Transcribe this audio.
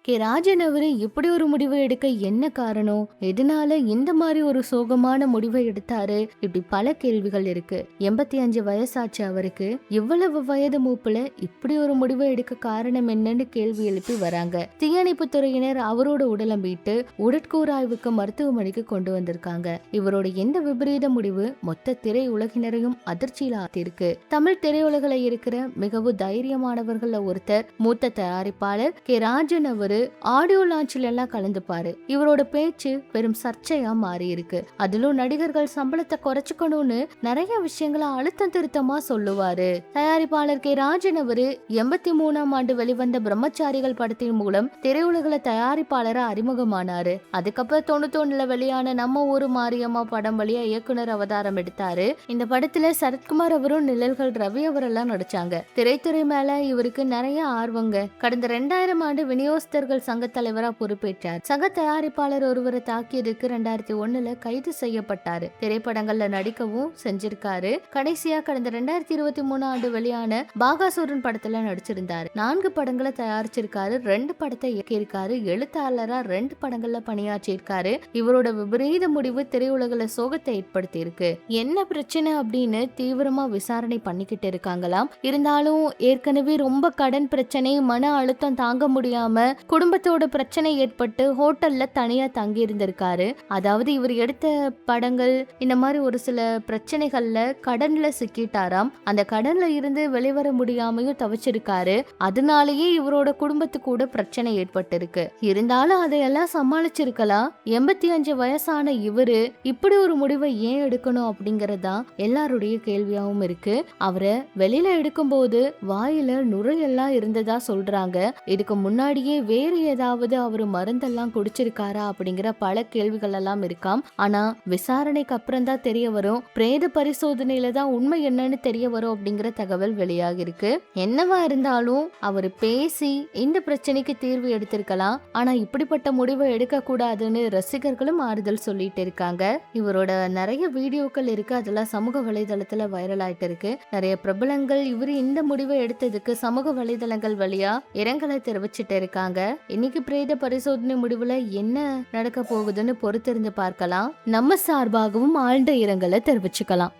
ராஜன் அவரு இப்படி ஒரு முடிவை எடுக்க என்ன காரணம், எதனால இந்த மாதிரி ஒரு சோகமான முடிவை எடுத்தாரு, இப்படி பல கேள்விகள் இருக்கு. 85 வயசாச்சு அவருக்கு. இவ்வளவு வயது மூப்புல இப்படி ஒரு முடிவை எடுக்க காரணம் என்னன்னு கேள்வி எழுப்பி வராங்க. தீயணைப்பு துறையினர் அவரோட உடலை மீட்டு உடற்கூறாய்வுக்கு மருத்துவமனைக்கு கொண்டு வந்திருக்காங்க. இவரோட எந்த விபரீத முடிவு மொத்த திரை உலகினரையும் அதிர்ச்சியில ஆத்திருக்கு. தமிழ் திரையுலகில இருக்கிற மிகவும் தைரியமானவர்கள் ஒருத்தர் மூத்த தயாரிப்பாளர் ராஜன் அவரு ஆடியோ லான்ச்ல எல்லாம் கலந்துப்பாரு. இவரோட பேச்சு பெரும் சர்ச்சையா மாறி இருக்கு. அதிலும் நடிகர்கள் சம்பளத்தை குறைச்சுக்கணும்னு நிறைய விஷயங்களை அழுத்தம் திருத்தமா சொல்லுவாரு. தயாரிப்பாளர் ராஜன் அவரு 83ஆம் ஆண்டு வெளிவந்த பிரம்மச்சாரிகள் படத்தின் மூலம் திரையுலகில தயாரிப்பாளரை அறிமுகமானாரு. அதுக்கப்புறம் 91ல வெளியான நம்ம ஊரு மாரியம்மா படம் வழியா இயக்குனர் அவதாரம் எடுத்தாரு. இந்த படத்துல சரத்குமார் அவரும் நிழல்கள் ரவி அவரெல்லாம் நடிச்சாங்க. திரைத்துறை மேல இவருக்கு நிறைய ஆர்வங்க. கடந்த 2000 ஆண்டு விநியோகஸ்தர்கள் சங்க தலைவரா பொறுப்பேற்றார். சக தயாரிப்பாளர் ஒருவரை தாக்கியதுக்கு 2001ல கைது செய்யப்பட்டாரு. திரைப்படங்கள்ல நடிக்கவும் செஞ்சிருக்காரு. கடைசியா கடந்த 2023 ஆண்டு வெளியான பாகாசூரன் படத்துல நடிச்சிருந்தாரு. 4 படங்களை தயாரிச்சிருக்காரு. 2 படத்தை இயக்கியிருக்காரு. எழுத்தாளரா 2 படங்கள்ல பணியாற்றிருக்காரு. இவரோட விபரீத முடிவு திரையுலகில சோகத்தை ஏற்படுத்தி இருக்கு. என்ன பிரச்சனை அப்படின்னு தீவிரமா விசாரணை பண்ணிக்கிட்டு இருக்காங்களாம். இருந்தாலும் ஏற்கனவே ரொம்ப கடன் பிரச்சனை, மன அழுத்தம் தாங்க முடியாம குடும்பத்தோட பிரச்சனை ஏற்பட்டு ஹோட்டல்ல தனியா தங்கி இருந்திருக்காரு. அதாவது இவர் எடுத்த படங்கள் இந்த மாதிரி ஒரு சில பிரச்சனைகள்ல கடன்ல சிக்கிட்டாராம். அந்த கடன்ல இருந்து வெளிவர முடியாமையும் தவிச்சிருக்காரு. அதனாலேயே இவரோட குடும்பத்துக்கு கூட பிரச்சனை ஏற்பட்டிருக்கு. இருந்தாலும் அதையெல்லாம் சமாளிச்சிருக்கலாம். 85 வயசான இவரு இப்படி ஒரு முடிவை ஏன் எடுக்கணும் அப்படிங்கறதா எல்லாருடைய கேள்வியாவும் இருக்கு. அவரை வெளியில எடுக்கும் போது வாயில நுரையெல்லாம் இருந்ததா சொல்றாங்க. இதுக்கு முன்னாடியே வேறு ஏதாவது அவரு மருந்தெல்லாம் குடிச்சிருக்காரா அப்படிங்கிற பல கேள்விகள் எல்லாம் இருக்காம். ஆனா விசாரணைக்கு அப்புறம் தான் தெரிய வரும். பிரேத பரிசோதனையில தான் உண்மை என்னன்னு தெரிய வரும் அப்படிங்கிற தகவல் வெளியாகி இருக்கு. என்னவா இருந்தாலும் அவரு பேசி இந்த பிரச்சனைக்கு தீர்வு எடுத்திருக்கலாம். ஆனா இப்படிப்பட்ட முடிவை எடுக்க கூடாதுன்னு ரசிகர்களும் ஆறுதல் சொல்லிட்டு இருக்காங்க. இவரோட நிறைய வீடியோக்கள் இருக்கு. அதெல்லாம் சமூக வலைதளத்துல வைரல் ஆயிட்டு இருக்கு. நிறைய பிரபலங்கள் இவரு இந்த முடிவை எடுத்ததுக்கு சமூக வலைதளங்கள் வழியா இரங்கலை தெரிவிச்சிட்டு இருக்காங்க. இன்னைக்கு பிரேத பரிசோதனை முடிவுல என்ன நடக்க போகுதுன்னு பொறுத்திருந்து பார்க்கலாம். நம்ம சார்பாகவும் ஆழ்ந்த இரங்கலை தெரிவிச்சுக்கலாம்.